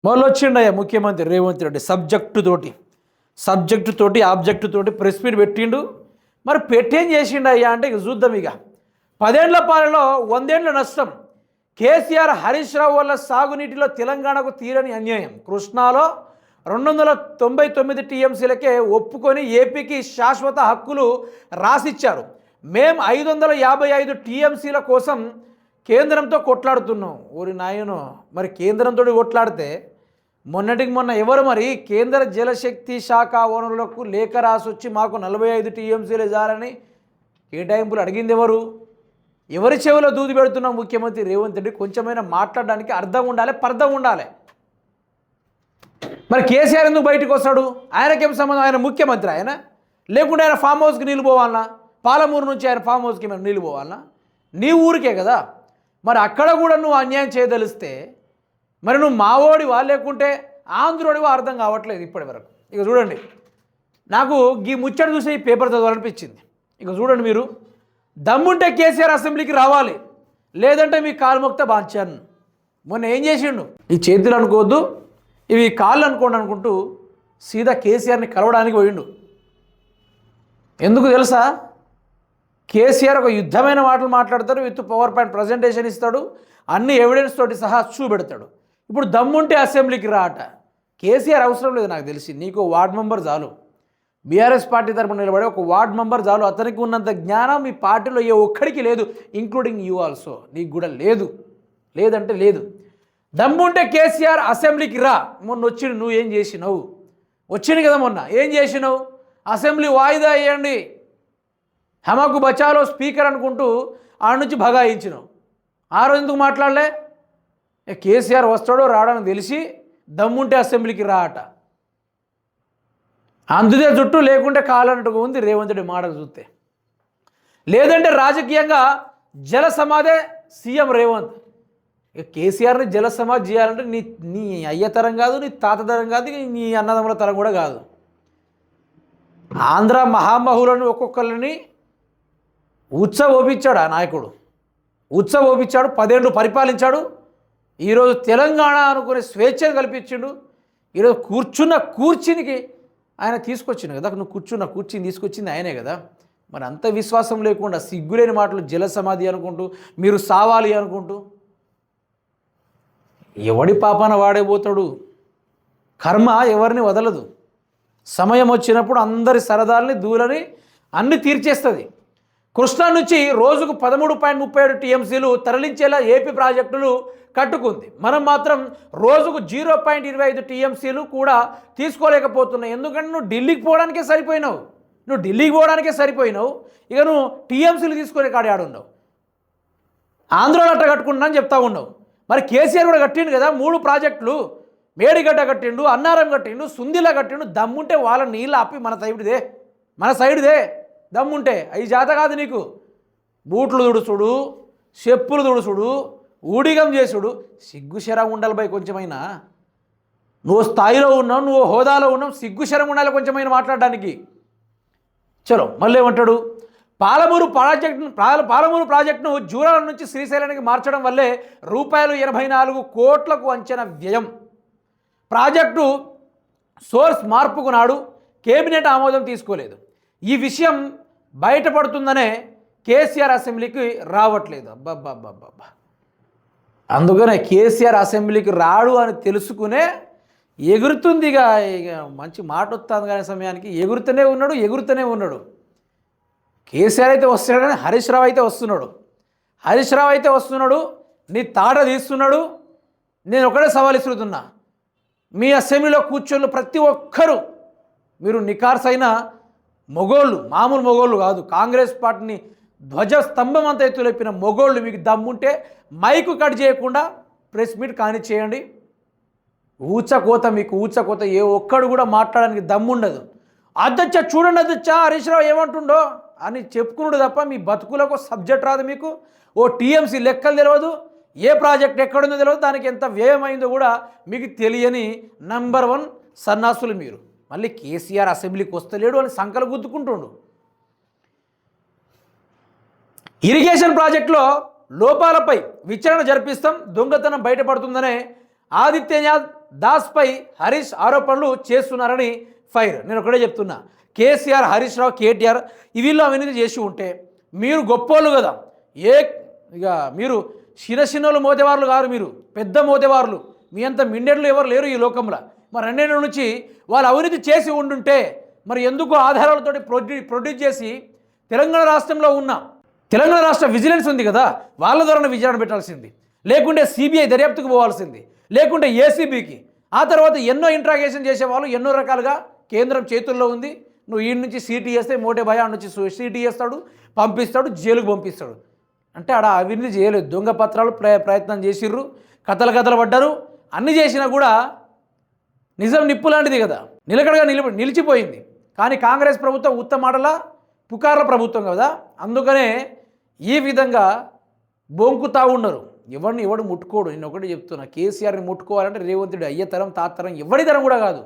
మొదలొచ్చిండయ్యా ముఖ్యమంత్రి రేవంత్ రెడ్డి సబ్జెక్టు తోటి ఆబ్జెక్టు తోటి ప్రెస్ మీట్ పెట్టిండు. మరి పెట్టేం చేసిండయ్యా అంటే ఇక చూద్దాం. ఇక 10 ఏళ్ల పాలనలో 100 ఏళ్ల నష్టం. కేసీఆర్ హరీష్ రావు వల్ల సాగునీటిలో తెలంగాణకు తీరని అన్యాయం. కృష్ణాలో 299 టీఎంసీలకే ఒప్పుకొని ఏపీకి శాశ్వత హక్కులు రాసిచ్చారు. మేం 555 టీఎంసీల కోసం కేంద్రంతో కొట్లాడుతున్నాం. ఓరి నాయనో, మరి కేంద్రంతో కొట్లాడితే మొన్నటికి మొన్న ఎవరు మరి కేంద్ర జలశక్తి శాఖ వనరులకు లేఖ రాసొచ్చి మాకు 45 టీఎంసీలు ఇవ్వాలని కేటాయింపులు అడిగింది ఎవరు? ఎవరి చెవిలో దూది పెడుతున్నాం ముఖ్యమంత్రి రేవంత్ రెడ్డి? కొంచెమైనా మాట్లాడడానికి అర్థం ఉండాలి, పర్థం ఉండాలి. మరి కేసీఆర్ ఎందుకు బయటకు వస్తాడు? ఆయనకేం సంబంధం? ఆయన ముఖ్యమంత్రి ఆయన, లేకుంటే ఆయన ఫామ్ హౌస్కి నీళ్ళు పోవాలన్నా? పాలమూరు నుంచి ఆయన ఫామ్ హౌస్కి మేము నీళ్ళు పోవాలన్నా? నీ ఊరికే కదా. మరి అక్కడ కూడా నువ్వు అన్యాయం చేయదలిస్తే మరి నువ్వు మావోడివా లేకుంటే ఆంధ్రోడివా అర్థం కావట్లేదు ఇప్పటి వరకు. ఇక చూడండి, నాకు ఈ ముచ్చట చూసి ఈ పేపర్ చదవాలనిపించింది. ఇక చూడండి, మీరు దమ్ముంటే కేసీఆర్ అసెంబ్లీకి రావాలి, లేదంటే మీ కాలు మొక్త బాంచాను. మొన్న ఏం చేసిండు? ఈ చేతులు అనుకోవద్దు, ఇవి కాళ్ళు అనుకోండి అనుకుంటూ సీదా కేసీఆర్ని కలవడానికి పోయిండు. ఎందుకు తెలుసా? కేసీఆర్ ఒక యుద్ధమైన మాటలు మాట్లాడతాడు, విత్ పవర్ పాయింట్ ప్రజెంటేషన్ ఇస్తాడు, అన్ని ఎవిడెన్స్ తోటి సహా చూపెడతాడు. ఇప్పుడు దమ్ముంటే అసెంబ్లీకి రాట. కేసీఆర్ అవసరం లేదు నాకు తెలిసి. నీకు వార్డ్ మెంబర్ చాలు, బీఆర్ఎస్ పార్టీ తరపున నిలబడే ఒక వార్డ్ మెంబర్ చాలు. అతనికి ఉన్నంత జ్ఞానం మీ పార్టీలో ఏ ఒక్కడికి లేదు, ఇంక్లూడింగ్ యూ ఆల్సో. నీకు కూడా లేదు, లేదంటే లేదు. దమ్ముంటే కేసీఆర్ అసెంబ్లీకి రా. మొన్న వచ్చిండు, నువ్వు ఏం చేసినావు? వచ్చింది కదా మొన్న, ఏం చేసినావు? అసెంబ్లీ వాయిదా వేయండి, హమాకు బచాలో స్పీకర్ అనుకుంటూ ఆడ నుంచి బగాయించినావు. ఆ రోజు ఎందుకు మాట్లాడలే? కేసీఆర్ వస్తాడో రాడని తెలిసి దమ్ముంటే అసెంబ్లీకి రా అట. అందుదే జుట్టు, లేకుంటే కాలన్నట్టుగా ఉంది రేవంత్ రెడ్డి మాట చూస్తే. లేదంటే రాజకీయంగా జల సమాధే సీఎం రేవంత్. కేసీఆర్ని జల సమాధి చేయాలంటే నీ అయ్య తరం కాదు, నీ తాత తరం కాదు, నీ అన్నదమ్ముల తరం కూడా కాదు. ఆంధ్ర మహామహులను ఒక్కొక్కరిని ఉత్సవోపించాడు ఆ నాయకుడు, ఉత్సవోపించాడు. 10 ఏళ్ళు పరిపాలించాడు. ఈరోజు తెలంగాణ అనుకునే స్వేచ్ఛను కల్పించిండు. ఈరోజు కూర్చున్న కూర్చునికి ఆయన తీసుకొచ్చిండు కదా. నువ్వు కూర్చున్న కూర్చుని తీసుకొచ్చింది ఆయనే కదా. మరి అంత విశ్వాసం లేకుండా సిగ్గులేని మాటలు జల సమాధి అనుకుంటూ, మీరు సావాలి అనుకుంటూ, ఎవడి పాపాన వాడేపోతాడు. కర్మ ఎవరిని వదలదు. సమయం వచ్చినప్పుడు అందరి సరదాల్ని దూలని అన్ని తీర్చేస్తుంది. కృష్ణా నుంచి రోజుకు 13.37 టీఎంసీలు తరలించేలా ఏపీ ప్రాజెక్టులు కట్టుకుంది. మనం మాత్రం రోజుకు 0.25 టీఎంసీలు కూడా తీసుకోలేకపోతున్నావు. ఎందుకంటే నువ్వు ఢిల్లీకి పోవడానికే సరిపోయినావు. ఇక నువ్వు టీఎంసీలు తీసుకునే కాడ ఆడున్నావు. ఆంధ్రలో అట్ట కట్టుకుంటున్నా అని చెప్తా ఉన్నావు. మరి కేసీఆర్ కూడా కట్టిండు కదా 3 ప్రాజెక్టులు. మేడిగడ్డ కట్టిండు, అన్నారం కట్టిండు, సుందిలా కట్టిండు. దమ్ముంటే వాళ్ళ నీళ్ళు ఆపి మన సైడ్దే దమ్ముంటే. అవి చేత కాదు నీకు. బూట్లు తుడుచుడు, చెప్పులు తుడుచుడు, ఊడిగం చేసుడు, సిగ్గుశరం ఉండాలి భయ్ కొంచెమైనా. నువ్వు స్థాయిలో ఉన్నావు, నువ్వు హోదాలో ఉన్నావు, సిగ్గుశరం ఉండాలి కొంచెమైనా మాట్లాడడానికి. చలో మళ్ళీ ఏమంటాడు? పాలమూరు ప్రాజెక్టును జూరాల నుంచి శ్రీశైలానికి మార్చడం వల్లే ₹84 కోట్లకు అంచనా వ్యయం. ప్రాజెక్టు సోర్స్ మార్పుకు నాడు కేబినెట్ ఆమోదం తీసుకోలేదు. ఈ విషయం బయటపడుతుందనే కేసీఆర్ అసెంబ్లీకి రావట్లేదు. అబ్బబ్బబ్బబ్బబ్బా. అందుకనే కేసీఆర్ అసెంబ్లీకి రాడు అని తెలుసుకునే ఎగురుతుంది. ఇక మంచి మాట వస్తుంది కానీ సమయానికి ఎగురుతూనే ఉన్నాడు. కేసీఆర్ అయితే వస్తున్నాడు కానీ హరీష్ రావు అయితే వస్తున్నాడు. నీ తాట తీస్తున్నాడు. నేను ఒకటే సవాల్ ఇస్తున్నా, మీ అసెంబ్లీలో కూర్చొని ప్రతి ఒక్కరూ మీరు నికార్సైన మొగోళ్ళు, మామూలు మొగోళ్ళు కాదు, కాంగ్రెస్ పార్టీని ధ్వజస్తంభం అంత ఎత్తు లేపిన మొగోళ్ళు. మీకు దమ్ముంటే మైకు కట్ చేయకుండా ప్రెస్ మీట్ కానిచ్చేయండి. మీకు ఊచకోత ఏ ఒక్కడు కూడా మాట్లాడడానికి దమ్ముండదు. అధ్యక్ష చూడండి, అధ్యక్ష హరీష్ రావు ఏమంటుండో అని చెప్పుకున్నాడు తప్ప మీ బతుకులకు సబ్జెక్ట్ రాదు. మీకు ఓ టీఎంసీ లెక్కలు తెలియదు, ఏ ప్రాజెక్ట్ ఎక్కడుందో తెలియదు, దానికి ఎంత వ్యయమైందో కూడా మీకు తెలియని నంబర్ 1 సన్నాసులు మీరు. మళ్ళీ కేసీఆర్ అసెంబ్లీకి వస్తలేడు అని సంకలు గుద్దుకుంటుండు. ఇరిగేషన్ ప్రాజెక్టులో లోపాలపై విచారణ జరిపిస్తాం, దొంగతనం బయటపడుతుందనే దాస్పై హరీష్ ఆరోపణలు చేస్తున్నారని ఫైర్. నేను ఒకటే చెప్తున్నా, కేసీఆర్, హరీష్ రావు, కేటీఆర్ వీళ్ళు అవినీతి చేసి ఉంటే మీరు గొప్పోళ్ళు కదా. ఇక మీరు చిన్నోళ్ళు మోతేవారులు కాదు, మీరు పెద్ద మోతేవారులు. మీ అంత మిండెడ్లు ఎవరు లేరు ఈ లోకంలో. మరి 2 ఏళ్ళ నుంచి వాళ్ళు అవినీతి చేసి ఉండుంటే మరి ఎందుకు ఆధారాలతోటి ప్రొడ్యూస్ చేసి తెలంగాణ రాష్ట్రంలో ఉన్న తెలంగాణ రాష్ట్ర విజిలెన్స్ ఉంది కదా, వాళ్ళ ద్వారా విచారణ పెట్టాల్సింది, లేకుంటే సిబిఐ దర్యాప్తుకు పోవాల్సింది, లేకుంటే ఏసీబీకి. ఆ తర్వాత ఎన్నో ఇంట్రాగేషన్ చేసేవాళ్ళు ఎన్నో రకాలుగా కేంద్రం చేతుల్లో ఉంది. నువ్వు ఈ నుంచి సీటీ వేస్తే మోటే భయ నుంచి సీటీ వేస్తాడు, పంపిస్తాడు, జైలుకు పంపిస్తాడు. అంటే ఆడ అవినీతి చేయలేదు, దొంగ పత్రాలు ప్రయత్నం చేసిర్రు, కథలు పడ్డారు. అన్నీ చేసినా కూడా నిజం నిప్పు లాంటిది కదా, నిలకడగా నిలిచిపోయింది. కానీ కాంగ్రెస్ ప్రభుత్వం ఉత్తమాటల పుకార్ల ప్రభుత్వం కదా, అందుకనే ఈ విధంగా బొంకుతా ఉన్నారు. ఎవడు ముట్టుకోడు. నేను ఒకటి చెప్తున్నా, కేసీఆర్ని ముట్టుకోవాలంటే రేవంత్ రెడ్డి అయ్యతరం తాతరం ఎవడి తరం కూడా కాదు.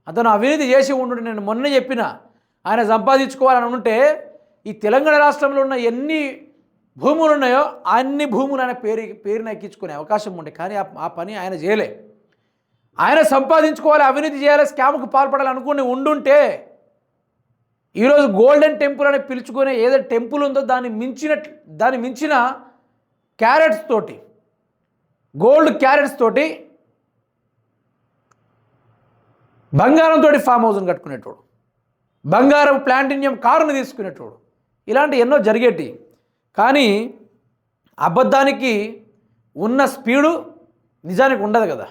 అతను అవినీతి చేసి ఉండు. నేను మొన్న చెప్పిన, ఆయన సంపాదించుకోవాలని ఉంటే ఈ తెలంగాణ రాష్ట్రంలో ఉన్న ఎన్ని భూములు ఉన్నాయో అన్ని భూములు ఆయన పేరున ఎక్కించుకునే అవకాశం ఉండే. కానీ ఆ పని ఆయన చేయలే. ఆయన సంపాదించుకోవాలి, అవినీతి చేయాలి, స్కామ్కు పాల్పడాలి అనుకుని ఉండుంటే ఈరోజు గోల్డెన్ టెంపుల్ అని పిలుచుకునే ఏదైతే టెంపుల్ ఉందో దాన్ని మించిన క్యారెట్స్ తోటి, గోల్డ్ క్యారెట్స్ తోటి బంగారంతో ఫామ్ హౌస్ని కట్టుకునేటోడు, బంగారం ప్లాంటినియం కారుని తీసుకునేటోడు, ఇలాంటి ఎన్నో జరిగేటి. కానీ అబద్ధానికి ఉన్న స్పీడు నిజానికి ఉండదు కదా.